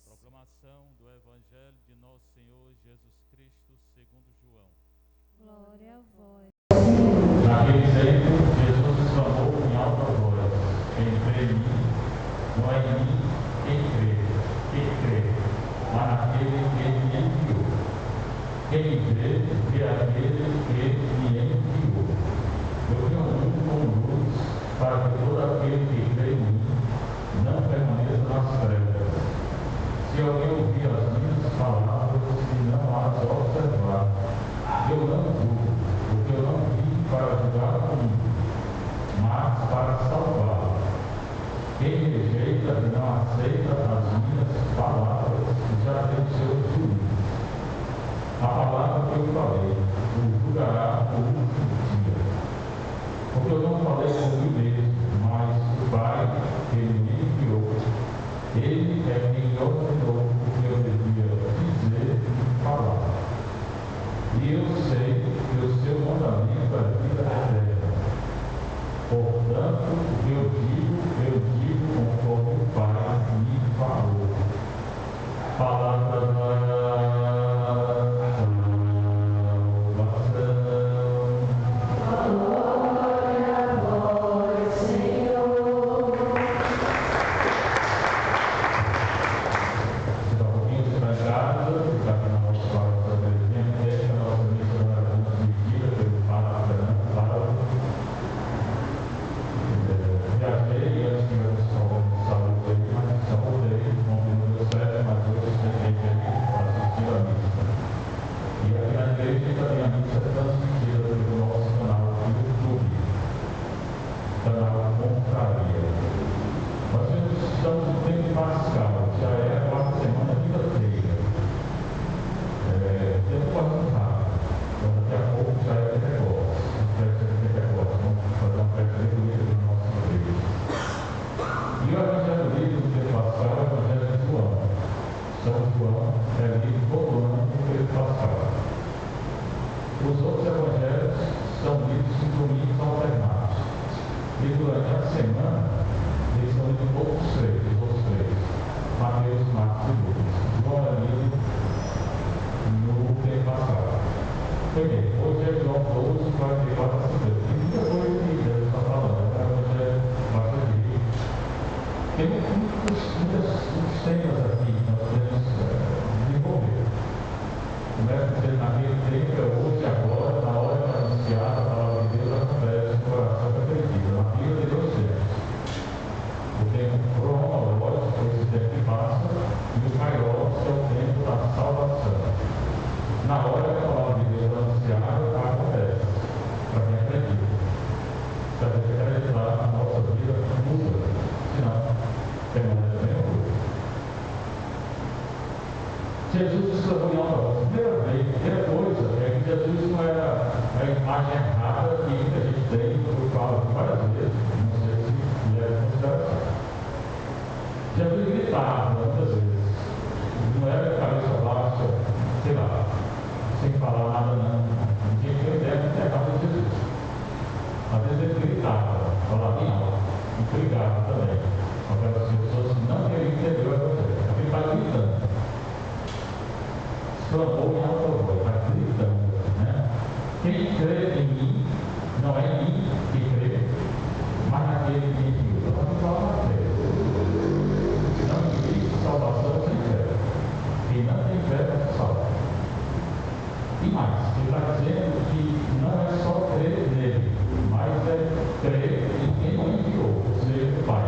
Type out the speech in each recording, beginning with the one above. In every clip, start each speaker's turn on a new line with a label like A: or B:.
A: Proclamação do Evangelho de Nosso Senhor Jesus Cristo segundo João.
B: Glória a vós.
C: Naquele tempo, Jesus exclamou em alta voz: quem crê em mim, não é em mim quem crê, mas naquele que me enviou. Quem crê, crê aquele que me enviou. Eu vim ao mundo como luz, para que todo aquele que crê em mim não permaneça nas trevas. Se alguém ouvir as minhas palavras e não as observar, eu não julgo, porque eu não vim para julgar o mundo, mas para salvá-lo. Quem me rejeita e não aceita as minhas palavras já tem seu juízo. A palavra que eu falei o julgará no último dia. Porque eu não falei por mim mesmo, mas o Pai que me enviou, Ele é quem me ordenou o que eu devia dizer e falar. E eu sei que o seu mandamento é vida eterna. Portanto, o que eu digo conforme o Pai me falou. Palavra da salvação.
B: Glória a vós, Senhor.
C: Se dá um pouquinho, você vai em casa, está aqui na nossa palavra sobre o tempo, deixa a nossa missionária dirigida pelo Padre Fernando Paulo. Viajei antes que eu fosse de saúde aí, mas só voltei, não deu certo, mas hoje tentei para assistir a missa. E aqui na igreja também a missa é transmitida pelo nosso canal do YouTube, canal Confraria. Nós estamos no tempo pascal, já é a quarta semana, quinta-feira. O tempo passa muito rápido, então daqui a pouco já é Pentecostes. Festa de Pentecostes, vamos fazer uma festa bem bonita do nosso igreja. E o Evangelho lido no tempo pascal é o Evangelho de João. São João é lido todo ano no tempo pascal. Os outros evangelhos são lidos em domingos alternados. E durante a semana, eles são lidos os outros três. Mateus, Marcos e Lucas. João é lido no tempo passado. Bem, hoje é João 12, 44 a 50. Tem muita coisa que Deus está falando. É o evangelho bastante rico. Tem muitos temas aqui que nós podemos desenvolver. Começa dizendo naquele tempo, é hoje, agora, na hora de anunciar a palavra de Deus, acontece no coração que acredita. Na Bíblia tem dois tempos. O tempo cronológico, esse tempo que passa, e o kairos, que é o tempo da salvação. Na hora que a palavra de Deus é anunciada, acontece. Para quem acredita. Se a gente acreditar, a nossa vida muda. Senão, permanece a mesma coisa. Jesus exclamou em alta voz. Primeira coisa é que Jesus não era a imagem errada que muita gente tem, eu falo várias vezes, não sei se é consideração. Jesus gritava muitas vezes. Não era cabeça baixa, sei lá, sem falar nada, não. Ninguém tem ideia de errado de Jesus. Às vezes ele gritava, falava bem alto, e brigava também. Aquelas pessoas que não queriam entender o Evangelho. Ele está gritando. Exclamou em alta voz, está gritando, né? Quem crê em mim, não é em mim que crê, mas naquele que me enviou. Então, vamos falar na fé. Não existe salvação sem fé. Quem não tem fé não se salva. E mais, ele está dizendo que não é só crer nele, mas é crer em quem o enviou, ou seja, o Pai.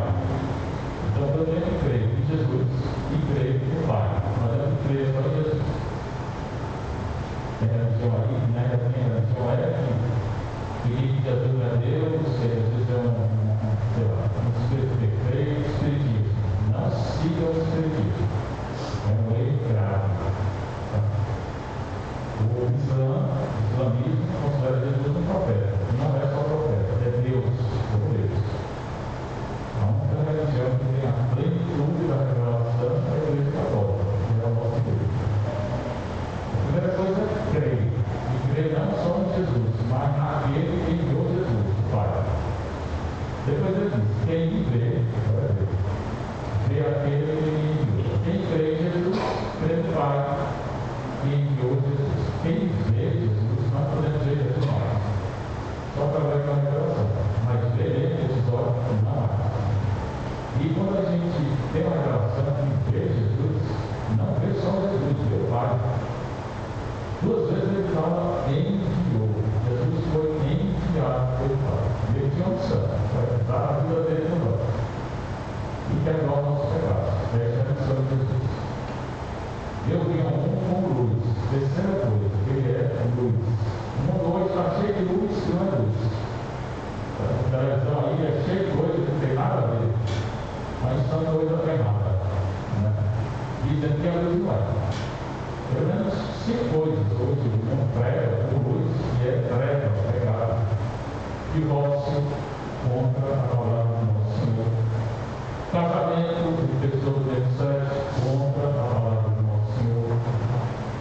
C: Então, eu tenho que crer em Jesus e crer no Pai. Nós temos que crer só em Jesus. Tem religião aí, né? Tem religião que diz que Jesus não é Deus, que Jesus é um espírito perfeito, espiritismo. Não siga o espiritismo. É um erro grave. O islamismo considera Jesus um profeta. Não é só profeta, é Deus, como Deus. A única religião que tem a plenitude da revelação é a Igreja Católica, que é a nossa igreja. A primeira coisa é crer. E crer não só em Jesus, mas naquele que enviou Jesus, o Pai. Depois ele diz, quem me vê, vai ver. Vê aquele que me enviou. Quem crê em Pai que enviou Jesus. Quem vê Jesus, nós podemos ver Jesus não. Só para ver com a revelação. Mas ver esses olhos não há. E quando a gente tem uma revelação e vê Jesus, não vê só Jesus, vê o Pai. 2 vezes ele fala enviou. Jesus foi enviado pelo Pai. Ele tinha opção para dar a vida dele no mundo e perdoar os nossos pecados. Essa é a missão de Jesus. Eu vi ao mundo com luz. Terceira coisa, ele é luz. O mundo hoje está cheio de luz que não é luz. A televisão aí é cheia de coisa que não tem nada a ver. Mas são coisas erradas. Né? Dizem que a luz não é. Pelo menos 5 coisas hoje o mundo prega por luz e é treva, pecado. Divórcio contra a palavra do nosso Senhor. Casamento de pessoas do mesmo sexo contra a palavra do nosso Senhor.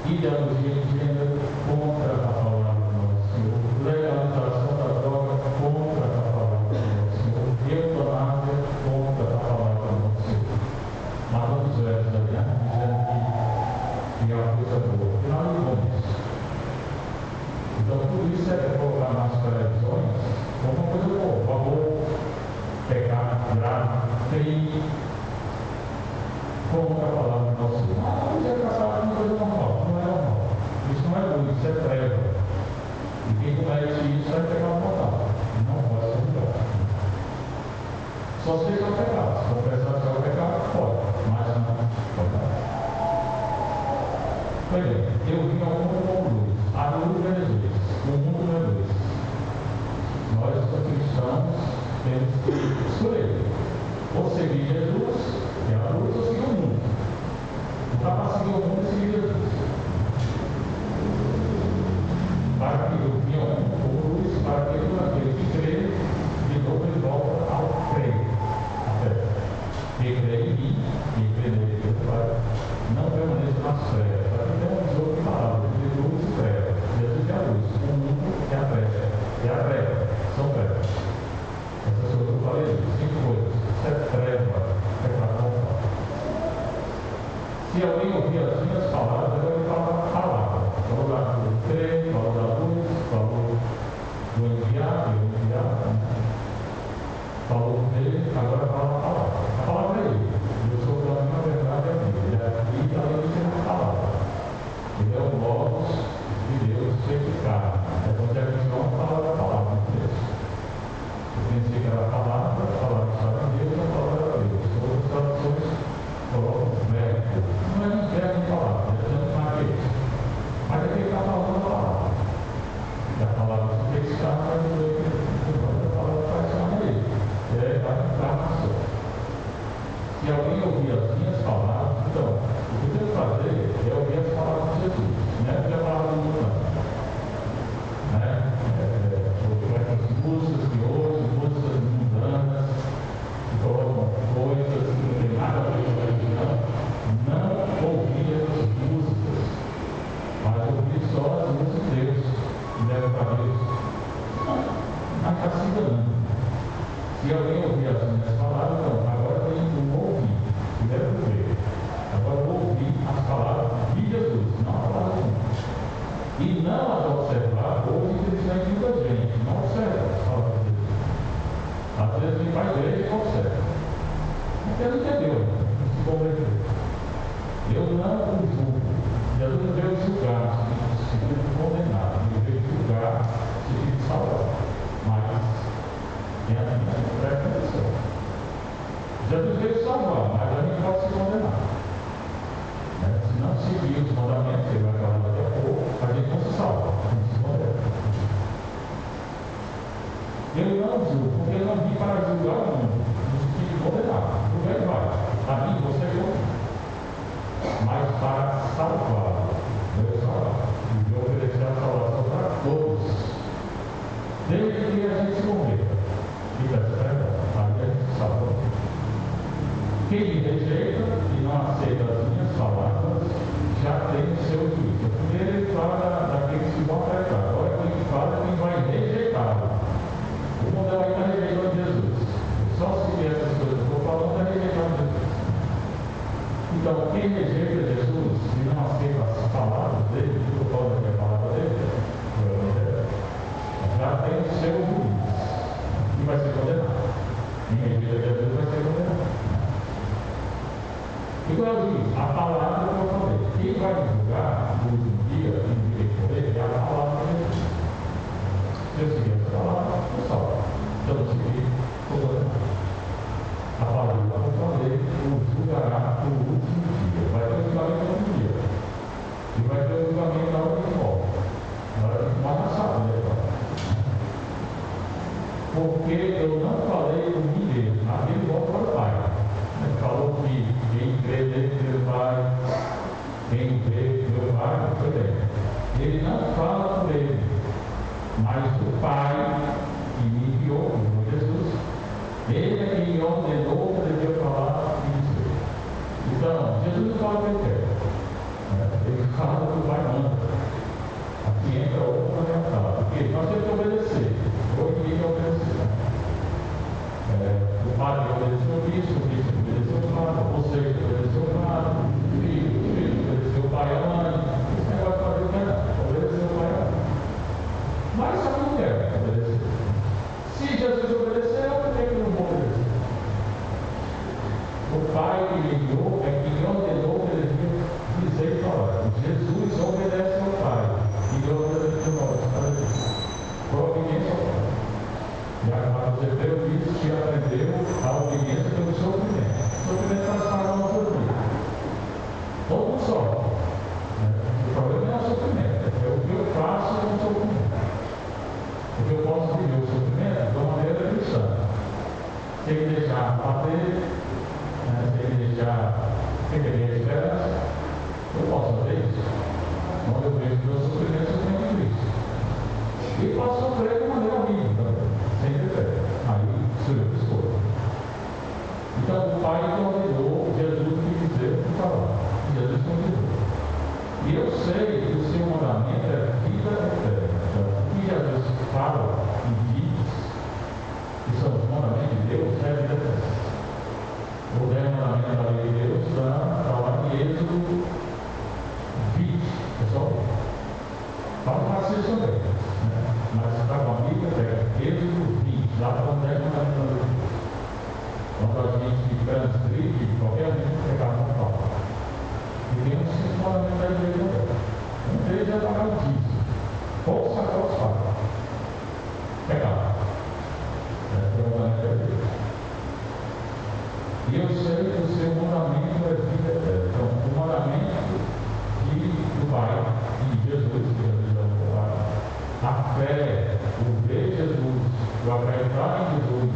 C: Ideologia de gênero contra a palavra do nosso Senhor. Legalização da droga contra a palavra do nosso Senhor. Eutanásia contra a palavra do nosso Senhor. Mas vamos ver essa aliança dizendo que é uma coisa boa. Afinal de contas. Então tudo isso é colocar nas televisões como uma coisa boa. Favor, pecado grave, crime, contra a palavra do nosso Senhor. Mas vamos dizer que a uma coisa normal. Não é normal. Isso não é luz, isso é treva. E quem comete isso vai pegar o mortal. Não pode ser julgado. Só se deixar o pecado. Se confessar que é o pecado, pode. Mas não pode. Pois bem, eu vim ao mundo com luz. A luz é Jesus. O mundo não é luz. Nós, cristãos, temos que escolher. Ou seguir Jesus, que é a luz, ou seguir o mundo. Não dá para seguir o mundo e seguir Jesus. Para que eu vim ao mundo com luz, para que aquele que crê, de novo ele volta ao crer. A fé. Quem crê em mim, quem crê nele, Deus Pai, não permaneça nas trevas. Aqui tem um jogo de palavras, de luz e trevas. Jesus é a luz, o mundo é a treva. É a treva, são trevas. Essas coisas que eu falei, 5 coisas. Isso é treva, é para contar. Se alguém ouvir as minhas palavras, eu vou falar a palavra. Falou da luz, crer, falou da luz, falou do enviado, falou dele, agora fala a palavra. A palavra é ele. Eu sou o caminho, a verdade é a vida. Ele é a vida, além de ser a palavra. Ele é o Logos de Deus certificado. É quando é que João fala da palavra de Deus. Eu pensei que era a palavra estava em Deus, a palavra era Deus. Todas as traduções colocam verbo. Não é um verbo de palavra, é tanto mais Deus. Mas é que ele está falando a palavra. E a palavra se fez carne, mas a palavra faz carne aí. É a encarnação. Se alguém ouvir as minhas palavras, então, o que eu tenho que fazer é ouvir as palavras de Jesus. Não é ouvir a palavra do mundo, não. As músicas de hoje, músicas mundanas, que colocam coisas que não tem nada a ver com a religião. Não ouvir essas músicas, mas ouvir só as músicas de Deus, que levam para Deus. Mas está se enganando. Se alguém ouvir as minhas palavras, então, agora tem que ouvir, que deve ver. Agora eu vou ouvir as palavras de Jesus, não a palavra do mundo. E não as observar, ou infelizmente muita gente não observa as palavras de Jesus. Às vezes vem para a igreja e observa. Porque não entendeu, não se converteu. Eu não o julgo. Jesus não veio julgar, se condenar. Ele veio julgar, se salvar. Mas tem a minha pré-condição. Jesus veio salvar, mas a gente pode se condenar. Se não seguir os mandamentos, ele vai falar daqui a pouco, a gente não se salva, a gente se condena. Eu não julgo, porque eu não vim para julgar o mundo, no sentido de condenar. O velho vai, a mim você condenar. Mas para salvar, Deus salvar, e de oferecer a salvação para todos, desde que a gente se converta. E peça perdão, aí a gente salva. Quem me rejeita e não aceita as minhas palavras, já tem o seu juízo. Primeiro ele fala daqueles que vão acreditar. Agora ele fala quem vai rejeitar. O mundo ainda está rejeitando Jesus. Só se essas coisas que eu estou falando é rejeitando Jesus. Então, quem rejeita Jesus e não aceita as palavras dele, toda a palavra dele, já tem o seu juiz e vai ser condenado. Quem rejeita Jesus vai ser condenado. Igual a palavra que eu falei, quem vai julgar no último dia, no dia de poder, é a palavra de Jesus. Se eu seguir essa palavra, eu salvo. Se eu não seguir, eu vou condenado. A palavra que eu falei, o julgará no último dia. Vai ter o julgamento no último dia. E vai ter o julgamento na hora de volta. Na hora de mais passada, né? Porque eu não falei com ninguém. Aquele volta para o Pai. Ele falou que quem crê nele, meu Pai, quem vê, meu Pai, foi bem. Ele não fala por ele, mas o Pai que me enviou, como Jesus, ele é que me ordenou para eu falar e dizer. Então, Jesus não fala o que ele quer. Ele fala o que o Pai manda. Aqui entra outra verdade. Porque nós temos que obedecer. Hoje ninguém quer obedecer. O padre obedeceu o Cristo obedeceu o Padre, você obedeceu o Padre, o filho obedeceu o pai e a mãe. Esse negócio de fazer o que é? Obedeceu o pai e a mãe. Mas só não quer obedecer. Se Jesus obedeceu, por que eu não vou obedecer? O Pai que me enviou é que me ordenou para ele dizer e falar. Jesus obedece ao Pai e eu obedeço a nós. Por obediência ao Pai. E agora você disse que aprendeu a obediência pelo sofrimento. O sofrimento faz parte da nossa vida. Todo mundo sofre. O problema não é o sofrimento, é o que eu faço com o sofrimento. Porque eu posso viver o sofrimento de uma maneira cristã. Sem me deixar bater, sem me deixar perder a esperança. Eu posso fazer isso. Quando eu vejo o meu sofrimento, eu tenho Cristo. E posso sofrer de maneira rígida também, sem dever. Aí sou eu que escolho. Então o Pai ordenou Jesus que dizer o que falar. Jesus continuou. E eu sei que o seu mandamento é vida eterna. Então, o que Jesus fala e diz, que são os mandamentos de Deus, é vida eterna. O 10 mandamento da lei de Deus está lá em Êxodo 20, pessoal. Fala para vocês também. Mas está com a Bíblia, pega Êxodo 20, lá para o 10 mandamentos da lei de Deus. Quando a gente transgride, qualquer gente pegar uma palavra. E tem uns 5 mandamentos da igreja também. Um deles é pagar o dízimo. Ou sacar os fatos. Pegar. É o mandamento da igreja. E eu sei que o seu mandamento é vida eterna. Então, o mandamento do Pai e de Jesus, que Jesus é o Pai, a fé, o ver Jesus, o acreditar em Jesus,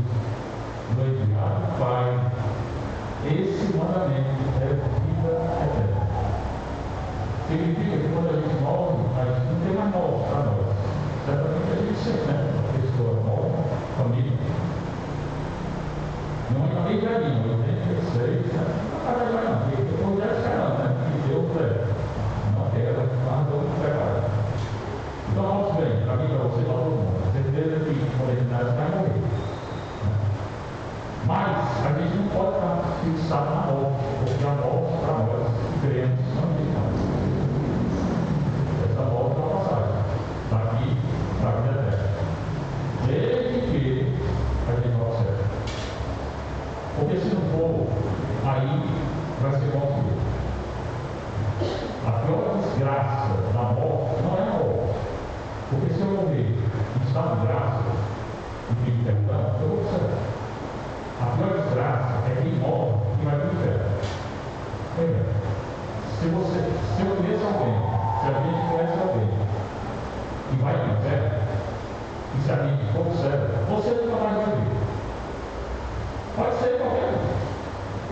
C: no enviado do Pai, esse mandamento é vida eterna. Significa que quando a gente morre, a gente não tem mais morte para nós. Certamente a gente sempre, né? A pessoa morre, família. Não é nem velhinho, 86, né? Não vai mais não, porque eu já esperando, né? Que Deus é. Não quero, mas eu vou preparar. Então, vamos bem, para mim, para você, para todo mundo. Certeza que quando ele nasce, vai morrer. Mas a gente não pode estar fixado na morte, porque a morte para nós, cremos, não tem mais. Essa morte é uma passagem, daqui para a vida eterna. Desde que a gente não observa. Porque se não for, aí vai ser morte. A pior desgraça da morte não é a morte. Porque se eu morrer em estado de graça, e pedir perdão, eu vou observar. A pior desgraça é quem morre e vai para o inferno. Se eu conheço alguém, se a gente conhece alguém e vai para o inferno, e se a gente for observa, você nunca mais vai ver. Pode ser qualquer um.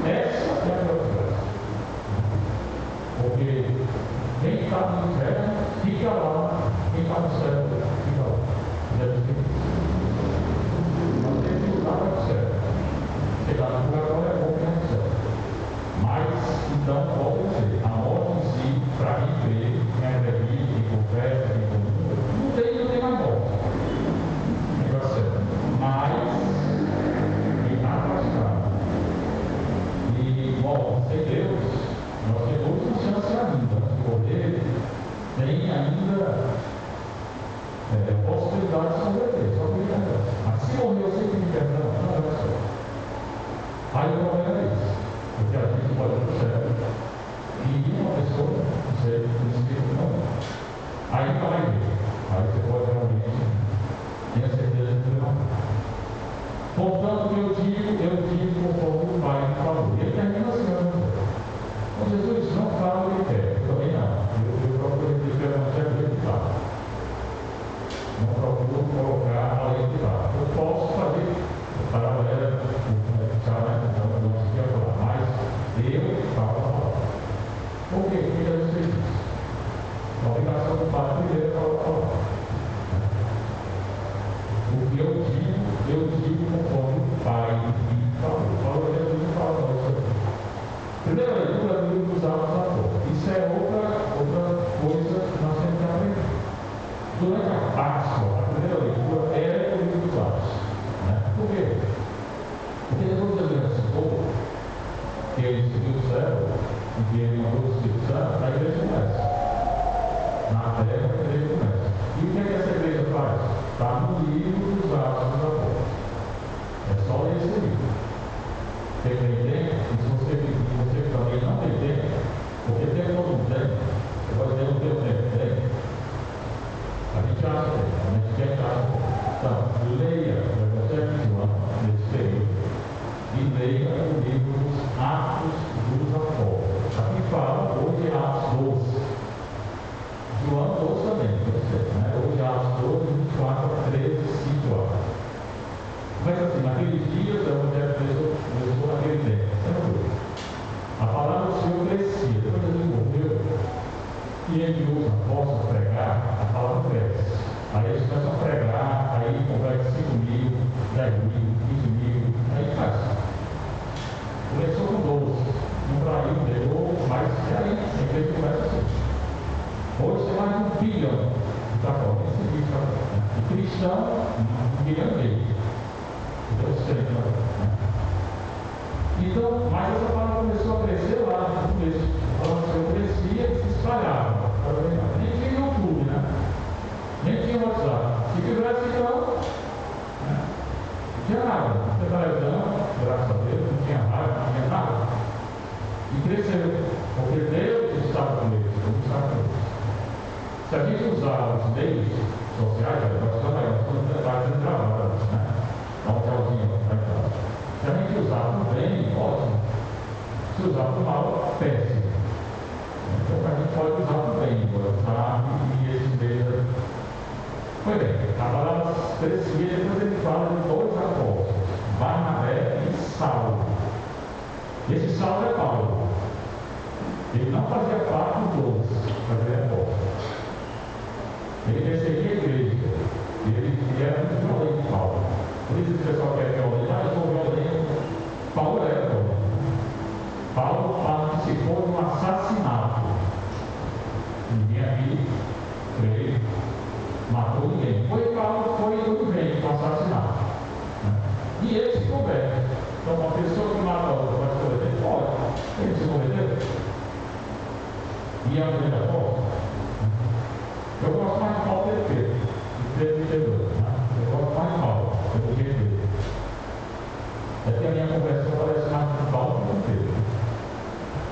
C: Essa é a pior desgraça. Porque quem está no inferno fica lá, quem está no céu fica lá. Deve ser isso. Nós temos que lutar para o céu. Chegar no purgatório é bom que é no céu. Mas, então, volto a dizer, a morte em si, para quem crê, quem acredita, quem confessa, quem comunga, não tem mais morte. Negócio certo. Mas, quem está praticado e morre sem Deus, gente pode ir para o céu. E uma pessoa, não sei, no espírito não. Aí vai ver. Aí você pode realmente ter a certeza de levantar. Portanto, eu digo conforme o Pai me falou. E ele termina assim, então Jesus não fala o que quer, eu também não. Eu procuro dizer que o Evangelho é de fato. Não procuro colocar a lei de fato. Eu posso fazer para a galera, mas eu falo a palavra. Por quê? Porque Jesus fez isso. A obrigação do Pai primeiro é falar a palavra. O que eu digo conforme o Pai me falou. Falou Jesus não fala não isso aqui. Primeira leitura do livro dos Atos dos Apóstolos. Isso é outra coisa que nós temos que aprender. Durante a Páscoa, a primeira leitura é o livro dos Atos. Né? Por quê? Porque depois de Deus ressuscitou, que ele subiu o céu, e que ele mandou o Espírito Santo, a igreja começa. Na terra, a igreja começa. E o que é que essa igreja faz? Está no livro dos Atos dos Apóstolos. É só ler esse livro. Você tem tempo? E se você também não tem tempo, porque tem todo mundo tem, você pode dizer não tenho tempo, tem. A gente acha tempo, a gente quer achar tempo. Então, leia o Evangelho de João nesse período e leia o livro dos Atos dos Apóstolos. Aqui fala hoje Atos 12. João 12 também, né? Hoje Atos 12, 24, 13, 5 horas. Mas assim, naqueles dias o Evangelho começou naquele tempo. A palavra do Senhor crescia. Depois Jesus morreu e enviou os apóstolos a pregar, a palavra cresce. Aí eles começam a pregar, aí converte 5 mil, 10 mil, 15 mil, aí faz. Começou com 12, não traiu, pegou, mas é aí, a igreja começa assim. Hoje tem mais de 1 bilhão de católicos, e cristão, 1 bilhão e meio. Então, mas essa palavra começou a crescer lá no começo. A palavra crescia e se espalhava. Nem tinha YouTube, né? Nem tinha WhatsApp. Se tivesse, então, né? Não tinha nada. Não tinha televisão, graças a Deus, não tinha rádio, não tinha nada. E cresceu. Porque Deus estava com eles, Deus estava com eles. Se a gente usar os meios sociais, nós estamos sendo gravados, né? Dá um tchauzinho para cá. Se a gente usar para o bem, ótimo. Se usar para o mal, péssimo. Então a gente pode usar para o bem, usar e esse meio. Pois bem, a palavra crescia, depois ele fala de 2 apóstolos, Barnabé e Saulo. Esse Saulo é Paulo. Ele não fazia parte dos 12, fazia apóstolo. Ele perseguia a igreja. Ele era muito violento, Paulo. Por isso que o pessoal quer violento, mas eu sou violento. Paulo era violento. Paulo participou de um assassinato. Ninguém aqui, creio, matou ninguém. Paulo foi inocente com assassinato. E ele se converte. Então, uma pessoa que mata outra vai se converter? Pode. Ele se converteu. E é um grande apóstolo. Eu gosto mais de Paulo do que Pedro. Eu gosto mais de Paulo do que Pedro. É que a minha conversão parece mais de Paulo do que Pedro.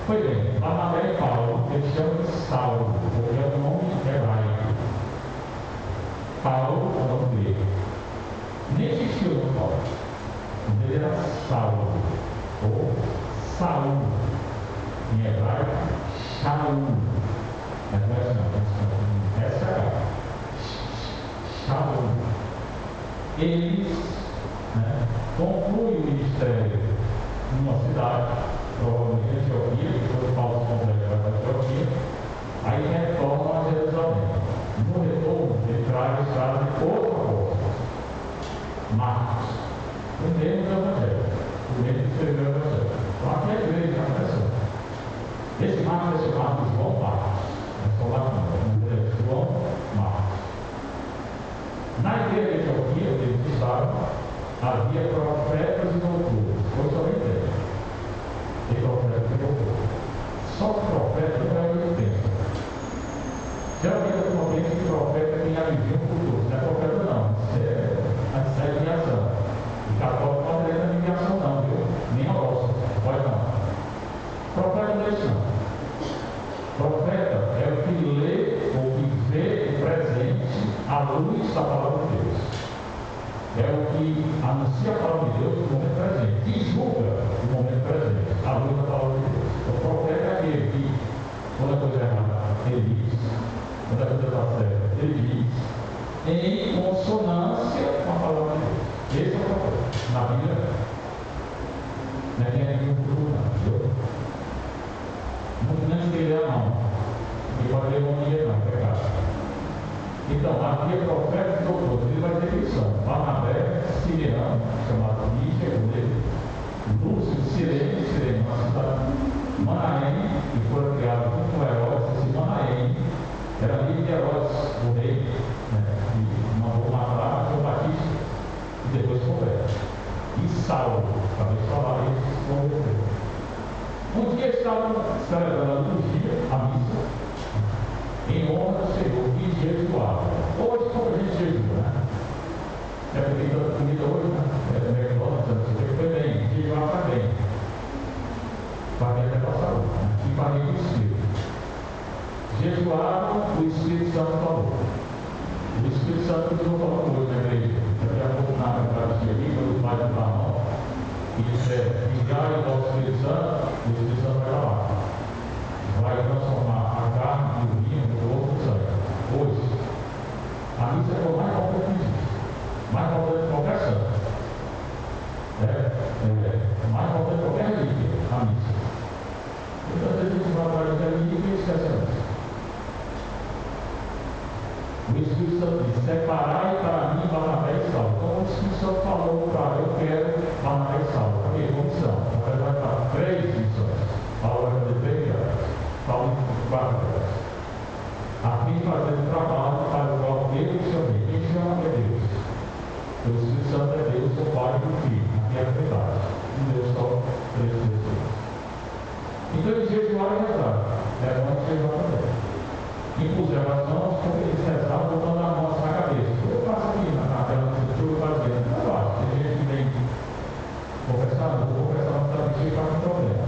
C: Pois bem, Barnabé e Paulo, eles chamam de Saulo, porque é o nome hebraico. Paulo é o nome grego. Nem existia o nome Paulo. Ele era Saulo, ou Saul. Em hebraico, Shaul. Mas não é não. Essa é a Shaul. Eles concluem o ministério numa cidade, provavelmente Antioquia, depois Paulo se completa para Antioquia, aí retornam a Jerusalém. No retorno, ele traz a estrada de outro apóstolo, Marcos, o mesmo do Evangelho, o mesmo que escreveu o Evangelho. Então aqui é a igreja na pressão. Esse Marcos é chamado de João Marcos. João Marcos. Na igreja de Antioquia, eles estavam, havia profetas e doutores. Hoje também tem. Tem profetas e doutores. Só que profeta não é o que pensa. Geralmente a turma pensa que profeta tem a viver um futuro. Não é profeta não. Isso é adivinhação. E católico não é adivinhação não, viu? Nem horóscopo. Pode não. eleição. Profeta é o que lê ou que vê o presente à luz da palavra de Deus. É o que anuncia a palavra de Deus no momento presente, que julga o momento presente, à luz da palavra de Deus. O profeta é aquele que, quando a coisa é errada, ele diz, quando a coisa está certa, ele diz, em consonância com a palavra de Deus. Esse é o profeta. Na Bíblia, não é nenhum futuro, não. Não escrever não. E pode ler um dia não, pecado. Então, aqui é profeta e doutor, ele vai ter missão. Barnabé, Siriano, chamado Níger, Lúcio, Sirene, uma cidade, Manaém, que foi criado junto com Herodes. Esse Manaém era livre de Herodes, o rei, que mandou matar João Batista e depois converte. E Saulo, acabei de falar, ele converteu. Um dia estavam celebrando a liturgia, a missa, em honra do Senhor, e jejuavam. Hoje, como a gente jejua, né? É comida hoje, né? É McDonald's, não sei o que, foi bem, jejuar para bem. Para bem até para a saúde, né? E para bem do Espírito. Jejuavam, o Espírito Santo falou. O Espírito Santo continuou falando hoje na igreja. Daqui a pouco, na Eucaristia aqui, quando os pais do Barão, e disser, ligai ao Espírito Santo, o Espírito Santo vai falar. Vai transformar a carne e o vinho no corpo do sangue. Hoje, a missa é o mais importante que existe. Mais importante que qualquer santo. Mais importante que qualquer relíquia, a missa. Muitas vezes a gente vai atrás da relíquia e esquece a missa. O Espírito Santo diz, separai para mim Barnabé e Saulo. Então o Espírito Santo falou para eu quero Barnabé e Saulo. Para quê? Comissão. Vai dar 3 missões. Paulo vai fazer 3 viagens. Paulo 4 viagens. A fim de fazer um trabalho para o qual eu chamei. Quem chama é Deus. O Espírito Santo é Deus, o Pai e o Filho. Aqui é a verdade. E Deus só 3 pessoas. Então eles jejuaram e rezaram. É bom jejuar também. Impuseram as mãos, porque eles rezavam botando a mão na cabeça. Eu faço aqui na tela do futuro fazendo. Eu acho, tem gente que vem confessar, não vou confessar, não está mexendo com problema.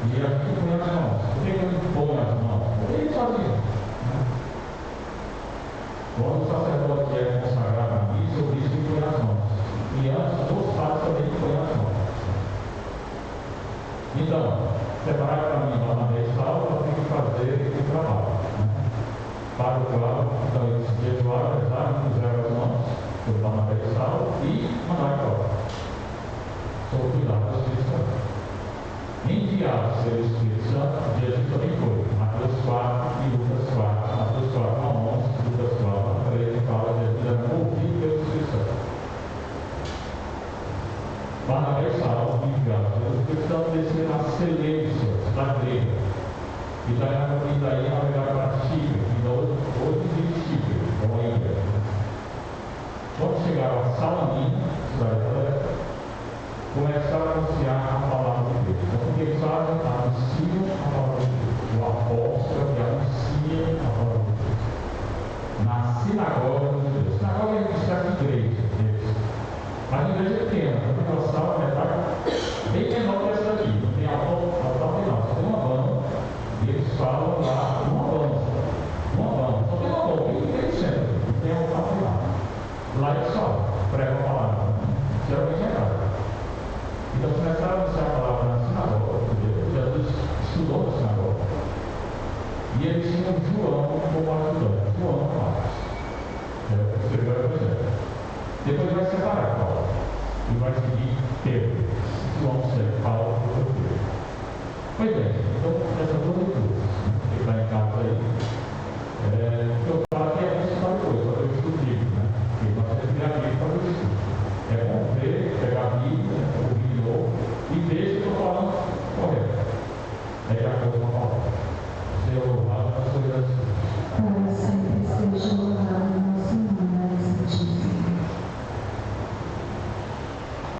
C: E a gente põe as mãos. Por que eu não ponho as mãos? Porque eles faziam. Quando o sacerdote é consagrado na missa, o bispo põe as mãos. E antes, os padres também põem as mãos. Então, separar para mim Barnabé e Saulo, eu tenho que fazer o trabalho. Para o qual, então, eles jejuaram, rezaram, puseram as mãos sobre Barnabé e Saulo e mandaram embora. Sob o cuidado do Espírito Santo. Enviados pelo Espírito Santo, Jesus também foi. Mateus 4 e Lucas 4. Mateus 4, 11, Lucas 4, 13, fala que Jesus era movido pelo Espírito Santo. Barnabé e Saulo, enviados pelo Espírito Santo, desceram a Seleucia, da Grega. E daí navegaram para Chipre, que hoje diz Chipre, como a ilha. Quando chegaram a Salamina, cidade da Leste, começaram a anunciar a palavra de Deus. Então, o que eles fazem? Anunciam a palavra de Deus. O apóstolo que anuncia a palavra de Deus. Na sinagoga de Deus. Sinagoga é a igreja deles. Mas a igreja é pequena, porque a sala é bem menor que essa daqui. Não tem altar menor, só tem uma banda. E eles falam lá, uma banda. Só tem uma banda, bem centro. Não tem altar menor. Lá eles falam, pregam a palavra. Geralmente é casa. Então começaram a anunciar a palavra na sinagoga, porque Jesus estudou na sinagoga. E eles tinham João como ajudante. João Marcos. Escreveu o Evangelho. Depois vai separar Paulo. E vai seguir Pedro. João segue Paulo e Pedro. Pois bem, então essas duas leituras. Que está em casa aí.